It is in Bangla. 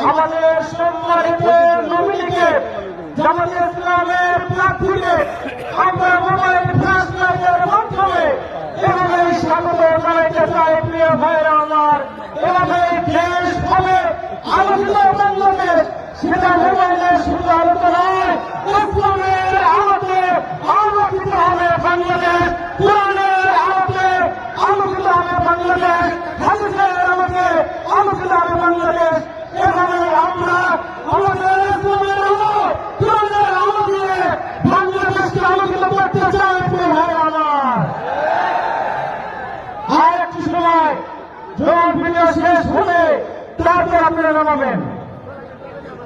আমাদের সম্মানিত নবীকে জামাত ইসলামের প্রার্থীকে আমরা মোবাইল ফ্ল্যাশ লাইটের মাধ্যমে এভাবে স্বাগত জানাইতে চাই। প্রিয় ভাইরা আমার, এভাবে দেশ হবে আলোচিত বাংলাদেশ, সেটা মোবাইলের শুধু আলোচনায় ইসলামের আলোতে আলোচিত হবে বাংলাদেশ, কোরআনের আলোতে আলোচিত হবে বাংলাদেশ, হাদিসের আলোতে আলোচিত হবে বাংলাদেশ। এভাবে আমরা আমাদের ইসলামের আলো কোরআনের আলো দিয়ে বাংলাদেশকে আলোকিত করতে চাই। প্রিয় ভাইরা আমার, আর একটু সময় জোর ভিডিও শেষ হলে তারপর আপনারা নামাবেন।